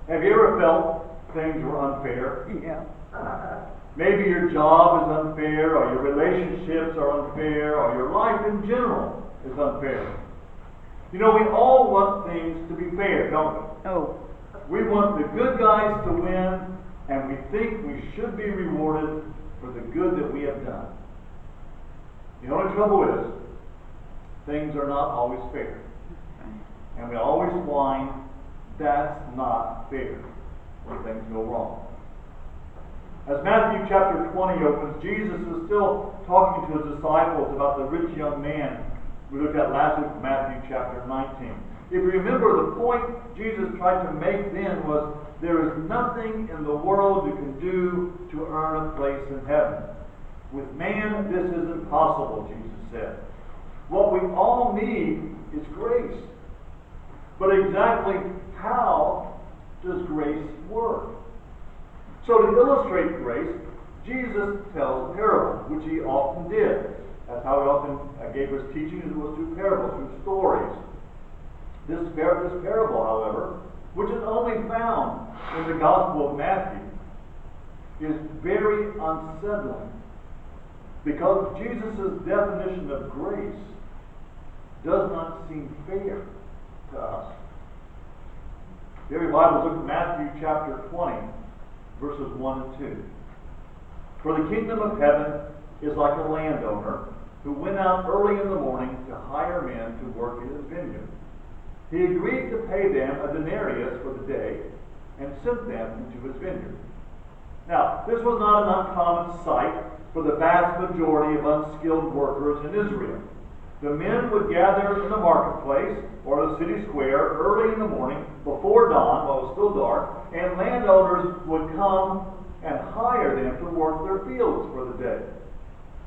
Have you ever felt things were unfair? Yeah. Maybe your job is unfair, or your relationships are unfair, or your life in general is unfair. You know, we all want things to be fair, don't we? Oh. We want the good guys to win, and we think we should be rewarded for the good that we have done. The only trouble is, things are not always fair. And we always whine, that's not fair, when things go wrong. As Matthew chapter 20 opens, Jesus is still talking to his disciples about the rich young man we looked at last week, Matthew chapter 19. If you remember, the point Jesus tried to make then was, there is nothing in the world you can do to earn a place in heaven. With man, this is impossible, Jesus said. What we all need is grace. But exactly how does grace work? So to illustrate grace, Jesus tells a parable, which he often did. That's how he often gave his teachings. It was through parables, through stories. This parable, however, which is only found in the Gospel of Matthew, is very unsettling, because Jesus' definition of grace does not seem fair to us. Every Bible, look at Matthew chapter 20, verses 1 and 2. For the kingdom of heaven is like a landowner who went out early in the morning to hire men to work in his vineyard. He agreed to pay them a denarius for the day and sent them into his vineyard. Now, this was not an uncommon sight for the vast majority of unskilled workers in Israel. The men would gather in the marketplace or the city square early in the morning before dawn, while it was still dark, and landowners would come and hire them to work their fields for the day.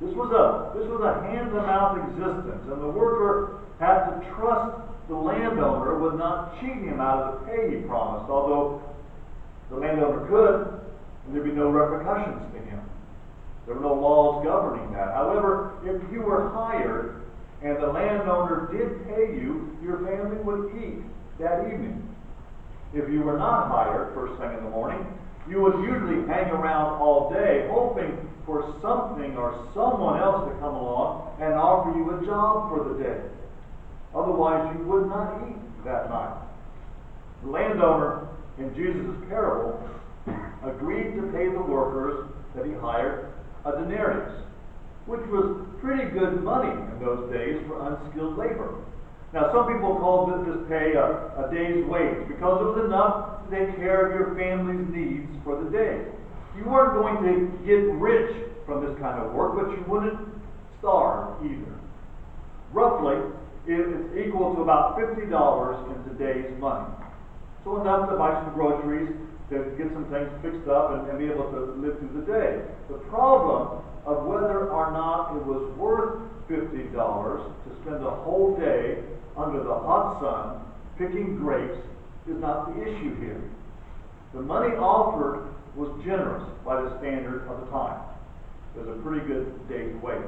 This was a hand-to-mouth existence, and the worker had to trust the landowner would not cheat him out of the pay he promised, although the landowner could, and there'd be no repercussions to him. There were no laws governing that. However, if you were hired and the landowner did pay you, your family would eat that evening. If you were not hired first thing in the morning, you would usually hang around all day, hoping for something or someone else to come along and offer you a job for the day. Otherwise, you would not eat that night. The landowner in Jesus' parable agreed to pay the workers that he hired a denarius, which was pretty good money in those days for unskilled labor. Now, some people called this pay a day's wage because it was enough to take care of your family's needs for the day. You weren't going to get rich from this kind of work, but you wouldn't starve either. Roughly, it's equal to about $50 in today's money. So enough to buy some groceries, to get some things fixed up and be able to live through the day. The problem of whether or not it was worth $50 to spend a whole day under the hot sun picking grapes is not the issue here. The money offered was generous by the standard of the time. It was a pretty good day's wage.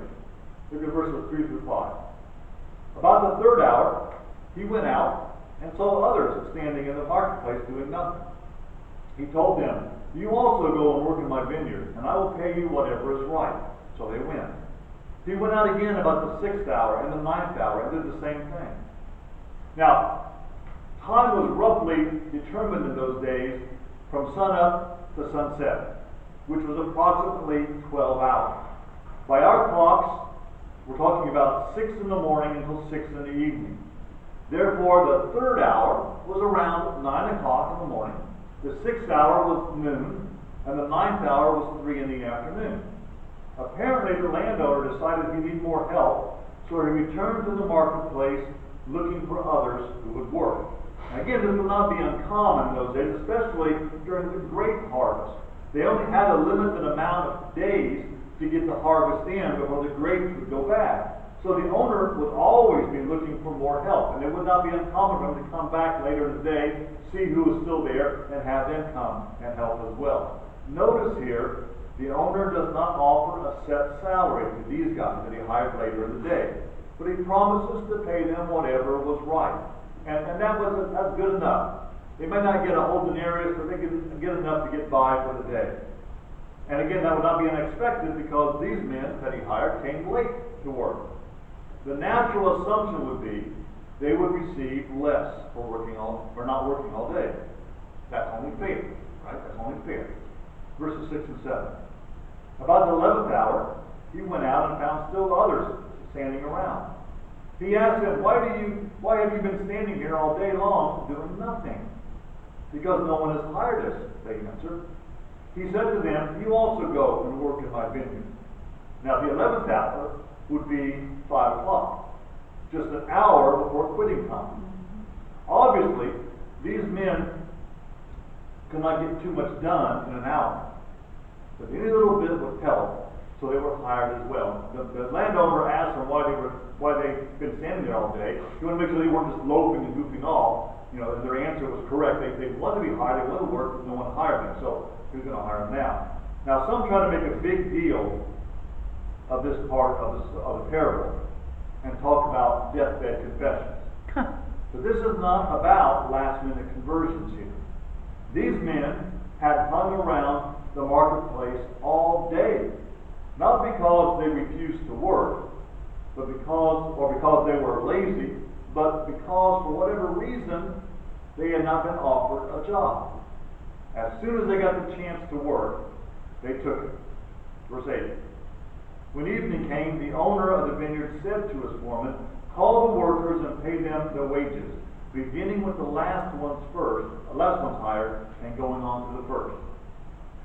Look at verses 3 through 5. About the third hour, he went out and saw others standing in the marketplace doing nothing. He told them, "You also go and work in my vineyard, and I will pay you whatever is right." So they went. He went out again about the 6th hour and the 9th hour and did the same thing. Now, time was roughly determined in those days from sunup to sunset, which was approximately 12 hours. By our clocks, we're talking about 6 in the morning until 6 in the evening. Therefore, the third hour was around 9 o'clock in the morning. The 6th hour was noon, and the 9th hour was 3 in the afternoon. Apparently, the landowner decided he needed more help, so he returned to the marketplace looking for others who would work. Again, this would not be uncommon in those days, especially during the grape harvest. They only had a limited amount of days to get the harvest in before the grapes would go bad. So the owner would always be looking for more help, and it would not be uncommon for him to come back later in the day, see who was still there, and have them come and help as well. Notice here, the owner does not offer a set salary to these guys that he hired later in the day, but he promises to pay them whatever was right. And that's good enough. They may not get a whole denarius, but they can get enough to get by for the day. And again, that would not be unexpected because these men that he hired came late to work. The natural assumption would be they would receive less for not working all day. That's only fair, right? That's only fair. Verses 6 and 7. About the 11th hour, he went out and found still others standing around. He asked them, why have you been standing here all day long doing nothing? Because no one has hired us, they answered. He said to them, you also go and work in my vineyard. Now the 11th hour would be 5 o'clock, just an hour before quitting time. Obviously, these men could not get too much done in an hour, but any little bit would help, so they were hired as well. The landowner asked them why they'd been standing there all day. He wanted to make sure they weren't just loafing and goofing off. And their answer was correct. They wanted to be hired, they wanted to work, but no one hired them, so who's going to hire them now? Now, some try to make a big deal of this part of the parable and talk about deathbed confessions. But this is not about last-minute conversions here. These men had hung around the marketplace all day, not because they refused to work, but because they were lazy, but because for whatever reason they had not been offered a job. As soon as they got the chance to work, they took it. Verse 8. When evening came, the owner of the vineyard said to his foreman, call the workers and pay them their wages, beginning with the last ones hired, and going on to the first.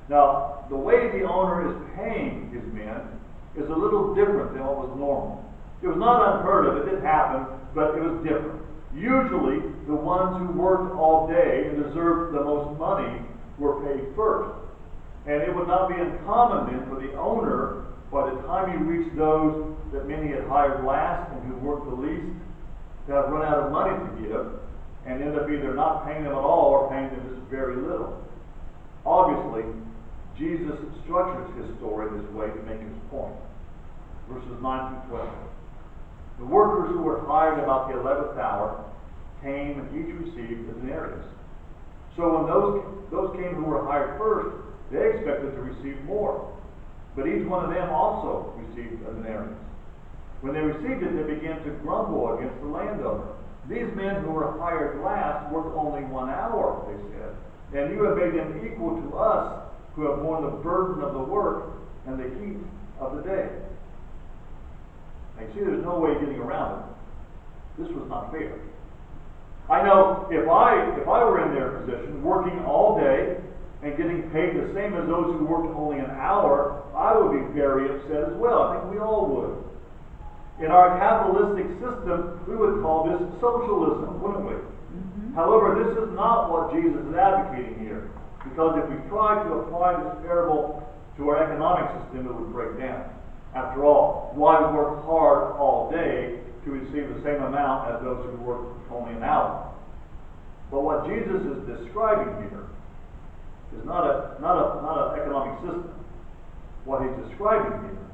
Now, the way the owner is paying his men is a little different than what was normal. It was not unheard of, it did happen, but it was different. Usually, the ones who worked all day and deserved the most money were paid first. And it would not be uncommon then for the owner, by the time he reached those that many had hired last and who worked the least, to have run out of money to give, and end up either not paying them at all or paying them just very little. Obviously, Jesus structures his story this way to make his point. Verses 9 through 12. The workers who were hired about the 11th hour came and each received a denarius. So when those came who were hired first, they expected to receive more. But each one of them also received a denarius. When they received it, they began to grumble against the landowner. These men who were hired last worked only 1 hour, they said, and you have made them equal to us who have borne the burden of the work and the heat of the day. Now, you see, there's no way getting around it. This was not fair. I know if I were in their position, working all day and getting paid the same as those who worked only an hour, I would be very upset as well. I think we all would. In our capitalistic system, we would call this socialism, wouldn't we? Mm-hmm. However, this is not what Jesus is advocating here. Because if we try to apply this parable to our economic system, it would break down. After all, why work hard all day to receive the same amount as those who work only an hour? But what Jesus is describing here is not an economic system. What he's describing here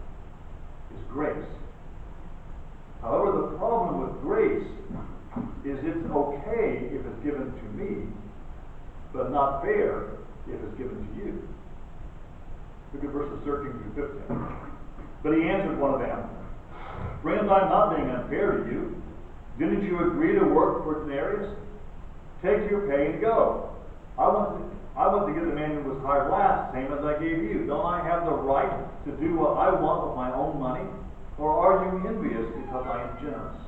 is grace. However, the problem with grace is it's okay if it's given to me, but not fair if it's given to you. Look at verses 13 through 15. But he answered one of them, friends, I'm not being unfair to you. Didn't you agree to work for denarius? Take your pay and go. I want to give the man who was hired last, same as I gave you. Don't I have the right to do what I want with my own money? Or are you envious because I am generous?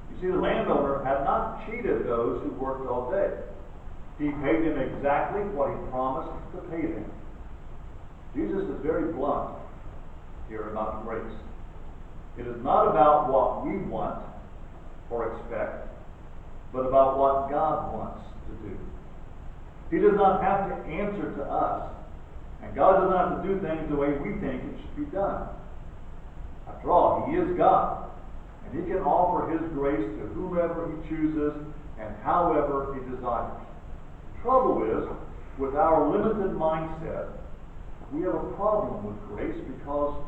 You see, the landowner had not cheated those who worked all day. He paid them exactly what he promised to pay them. Jesus is very blunt here about grace. It is not about what we want or expect, but about what God wants to do. He does not have to answer to us, and God does not have to do things the way we think it should be done. After all, he is God, and he can offer his grace to whomever he chooses and however he desires. The trouble is, with our limited mindset, we have a problem with grace because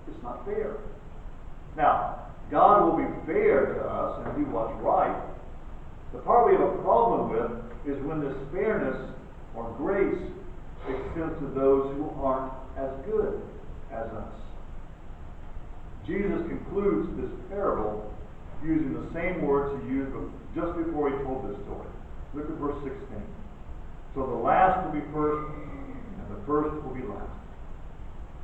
it's not fair. Now, God will be fair to us and do what's right, The part we have a problem with is when this fairness or grace extends to those who aren't as good as us. Jesus concludes this parable using the same words he used just before he told this story. Look at verse 16. So the last will be first, and the first will be last.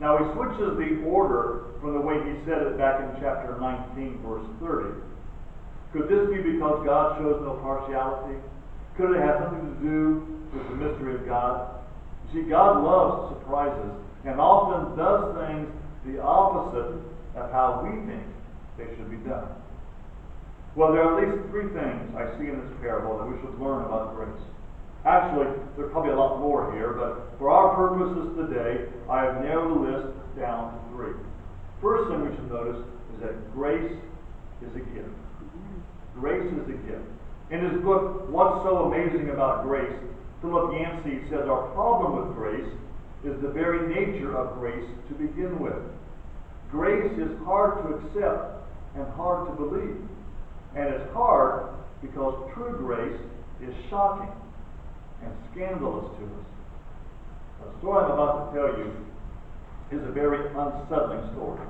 Now he switches the order from the way he said it back in chapter 19, verse 30. Could this be because God shows no partiality? Could it have something to do with the mystery of God? You see, God loves surprises and often does things the opposite of how we think they should be done. Well, there are at least three things I see in this parable that we should learn about grace. Actually, there's probably a lot more here, but for our purposes today, I have narrowed the list down to three. First thing we should notice is that grace is a gift. Grace is a gift. In his book, What's So Amazing About Grace, Philip Yancey says our problem with grace is the very nature of grace to begin with. Grace is hard to accept and hard to believe. And it's hard because true grace is shocking and scandalous to us. The story I'm about to tell you is a very unsettling story.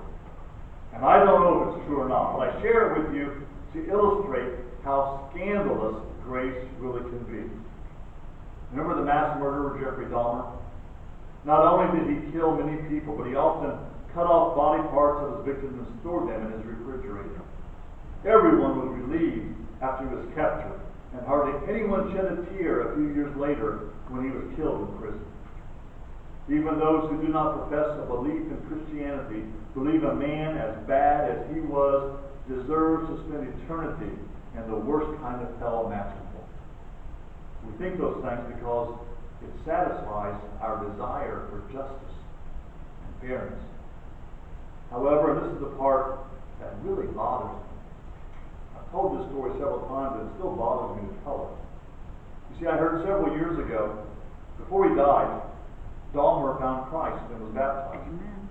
And I don't know if it's true or not, but I share it with you to illustrate how scandalous grace really can be. Remember the mass murderer Jeffrey Dahmer? Not only did he kill many people, but he often cut off body parts of his victims and stored them in his refrigerator. Everyone was relieved after he was captured, and hardly anyone shed a tear a few years later when he was killed in prison. Even those who do not profess a belief in Christianity believe a man as bad as he was deserves to spend eternity in the worst kind of hell imaginable. We think those things because it satisfies our desire for justice and fairness. However, and this is the part that really bothers me. I've told this story several times, and it still bothers me to tell it. You see, I heard several years ago, before he died, Dahmer found Christ and was baptized. Amen.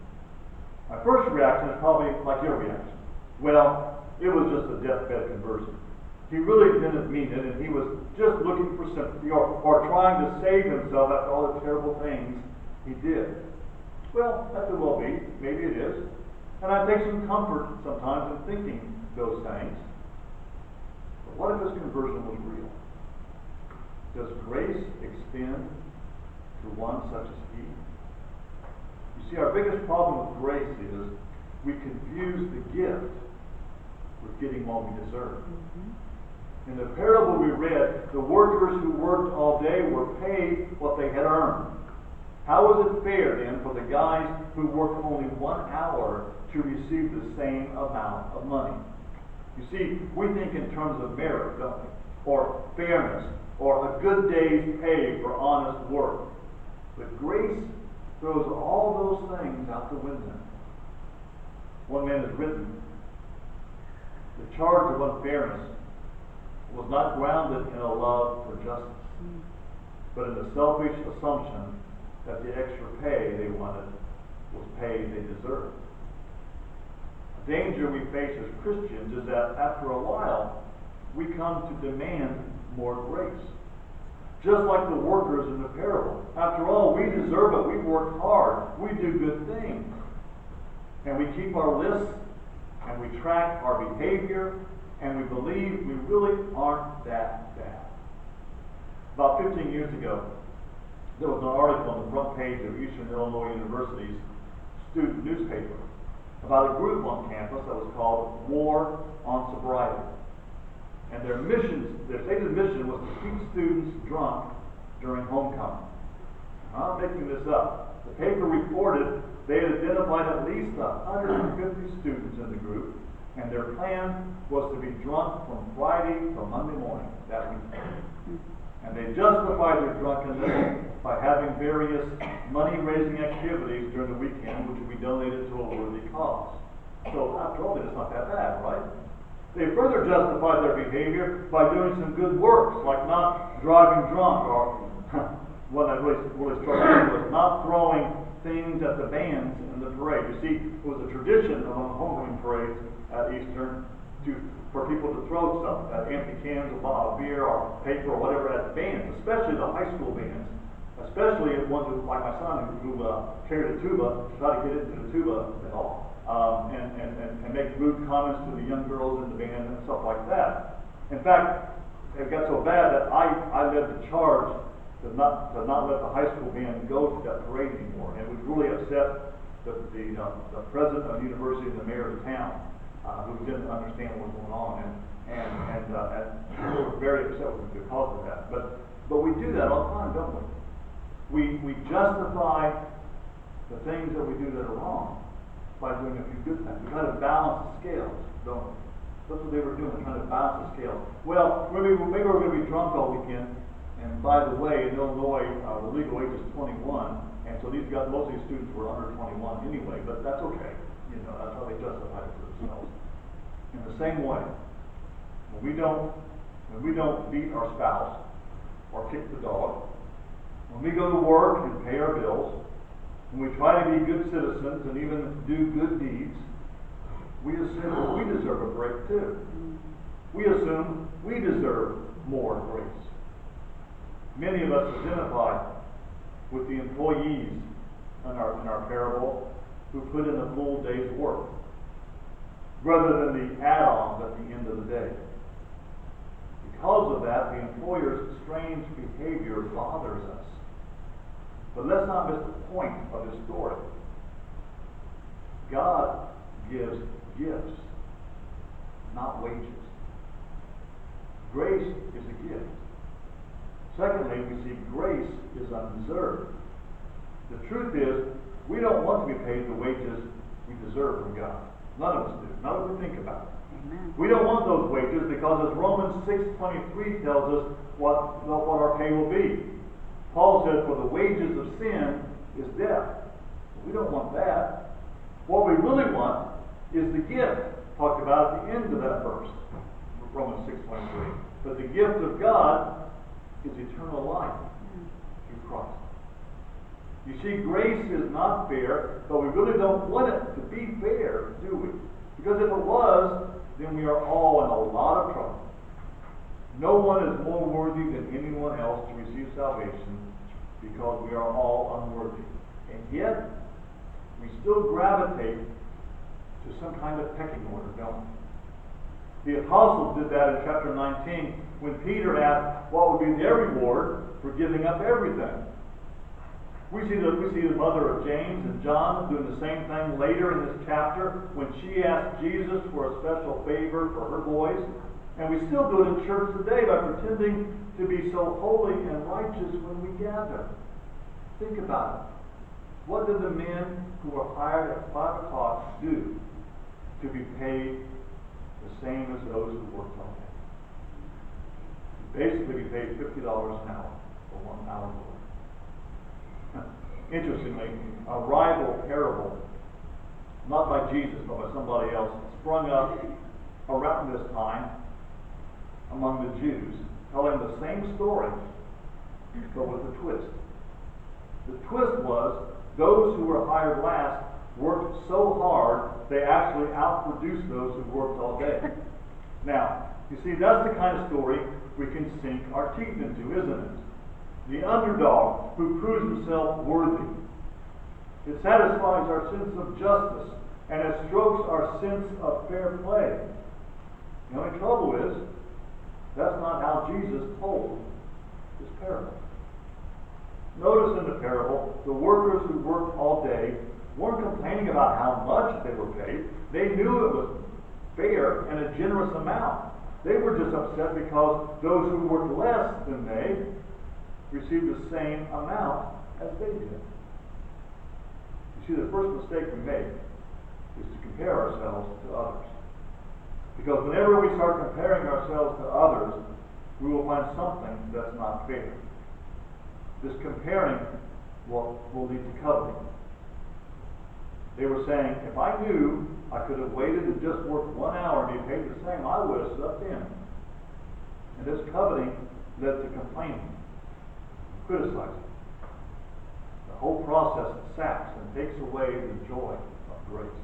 My first reaction is probably like your reaction. Well, it was just a deathbed conversion. He really didn't mean it, and he was just looking for sympathy or trying to save himself after all the terrible things he did. Well, that could well be. Maybe it is. And I take some comfort sometimes in thinking those things. But what if his conversion was real? Does grace extend to one such as he? You see, our biggest problem with grace is we confuse the gift with getting what we deserve. In the parable we read, the workers who worked all day were paid what they had earned. How is it fair then for the guys who worked only 1 hour to receive the same amount of money? You see, we think in terms of merit, don't we? Or fairness, or a good day's pay for honest work. But grace throws all those things out the window. One man has written, the charge of unfairness was not grounded in a love for justice, but in the selfish assumption that the extra pay they wanted was pay they deserved. A danger we face as Christians is that after a while, we come to demand more grace. Just like the workers in the parable. After all, we deserve it. We work hard. We do good things. And we keep our lists, and we track our behavior, and we believe we really aren't that bad. About 15 years ago, there was an article on the front page of Eastern Illinois University's student newspaper about a group on campus that was called War on Sobriety. And their stated mission was to keep students drunk during homecoming. I'm not making this up. The paper reported they had identified at least 150 students in the group, and their plan was to be drunk from Friday to Monday morning that week. And they justified their drunkenness by having various money-raising activities during the weekend, which would be donated to a worthy cause. So after all, it's not that bad, right? They further justified their behavior by doing some good works, like not driving drunk, or what I really struck me was not throwing things at the bands in the parade. You see, it was a tradition among homecoming parades at Eastern for people to throw stuff, empty cans of beer or paper or whatever at the bands, especially the high school bands, especially ones who, like my son who carried a tuba, try to get into the tuba bell, and make rude comments to the young girls in the band and stuff like that. In fact, it got so bad that I led the charge to not let the high school band go to that parade anymore, and it would really upset the president of the university and the mayor of the town, who didn't understand what was going on, and we were very upset with him because of that. But we do that all the time, don't we? We justify the things that we do that are wrong by doing a few good things. We try to balance the scales, don't we? That's what they were doing, trying to balance the scales. Well, maybe we're going to be drunk all weekend. And by the way, in Illinois, the legal age is 21, and so most of these students were under 21 anyway. But that's okay. That's how they justify it for themselves. In the same way, when we don't beat our spouse or kick the dog, when we go to work and pay our bills, when we try to be good citizens and even do good deeds, we assume that we deserve a break too. We assume we deserve more grace. Many of us identify with the employees in our parable who put in a full day's work, rather than the add-ons at the end of the day. Because of that, the employer's strange behavior bothers us. But let's not miss the point of this story. God gives gifts, not wages. Grace is a gift. Secondly, we see grace is undeserved. The truth is, we don't want to be paid the wages we deserve from God. None of us do. Not if we think about it. Amen. We don't want those wages because as Romans 6:23 tells us what our pay will be. Paul said, for the wages of sin is death. We don't want that. What we really want is the gift talked about at the end of that verse, Romans 6:23. But the gift of God is eternal life through Christ. You see, grace is not fair, but we really don't want it to be fair, do we? Because if it was, then we are all in a lot of trouble. No one is more worthy than anyone else to receive salvation because we are all unworthy. And yet, we still gravitate to some kind of pecking order, don't we? The apostles did that in chapter 19 when Peter asked what would be their reward for giving up everything. We see the mother of James and John doing the same thing later in this chapter when she asked Jesus for a special favor for her boys. And we still do it in church today by pretending to be so holy and righteous when we gather. Think about it. What did the men who were hired at 5 o'clock do to be paid the same as those who worked all day? Basically, be paid $50 an hour for 1 hour work. Interestingly, a rival parable, not by Jesus but by somebody else, sprung up around this time among the Jews, telling the same story, but with a twist. The twist was those who were hired last worked so hard they actually outproduced those who worked all day. Now, you see, that's the kind of story we can sink our teeth into, isn't it? The underdog who proves himself worthy. It satisfies our sense of justice and it strokes our sense of fair play. The only trouble is, that's not how Jesus told this parable. Notice in the parable, the workers who worked all day weren't complaining about how much they were paid. They knew it was fair and a generous amount. They were just upset because those who worked less than they received the same amount as they did. You see, the first mistake we make is to compare ourselves to others. Because whenever we start comparing ourselves to others, we will find something that's not fair. This comparing will lead to coveting. They were saying, if I knew I could have waited and just worked 1 hour and be paid the same, I would have stepped in. And this coveting led to complaining, criticizing. The whole process saps and takes away the joy of grace.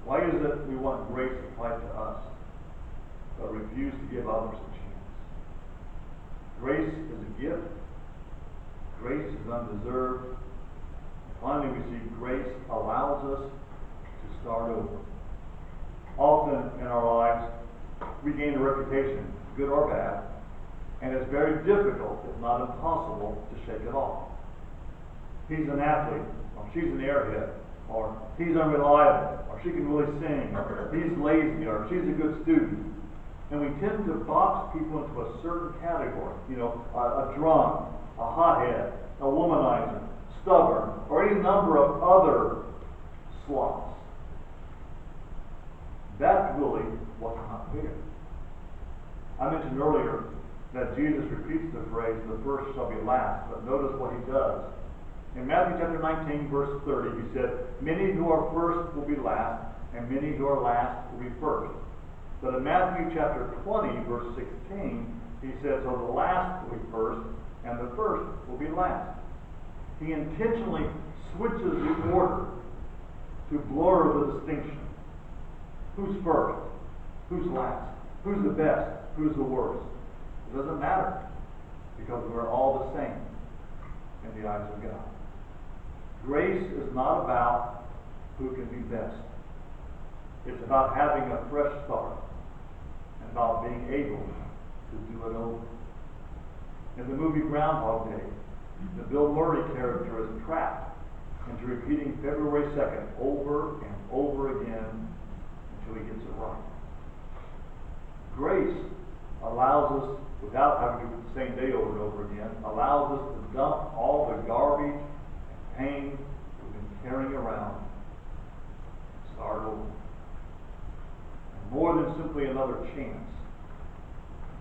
Why is it we want grace applied to us? but refuse to give others a chance. Grace is a gift. Grace is undeserved. And finally, we see grace allows us to start over. Often in our lives, we gain a reputation, good or bad, and it's very difficult, if not impossible, to shake it off. He's an athlete, or she's an airhead, or he's unreliable, or she can really sing, or he's lazy, or she's a good student. And we tend to box people into a certain category. A drunk, a hothead, a womanizer, stubborn, or any number of other slots. That's really what's not fair. I mentioned earlier that Jesus repeats the phrase, the first shall be last, but notice what he does. In Matthew chapter 19, verse 30, he said, many who are first will be last, and many who are last will be first. But in Matthew chapter 20, verse 16, he says, so the last will be first, and the first will be last. He intentionally switches the order to blur the distinction. Who's first? Who's last? Who's the best? Who's the worst? It doesn't matter, because we're all the same in the eyes of God. Grace is not about who can be best. It's about having a fresh start and about being able to do it over. In the movie Groundhog Day, the Bill Murray character is trapped into repeating February 2nd over and over again until he gets it right. Grace allows us, without having to do the same day over and over again, allows us to dump all the garbage and pain we've been carrying around and start over. And more than simply another chance,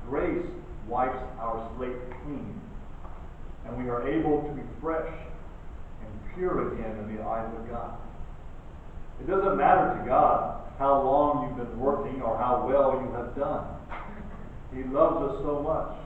grace wipes our slate clean, and we are able to be fresh and pure again in the eyes of God. It doesn't matter to God how long you've been working or how well you have done. He loves us so much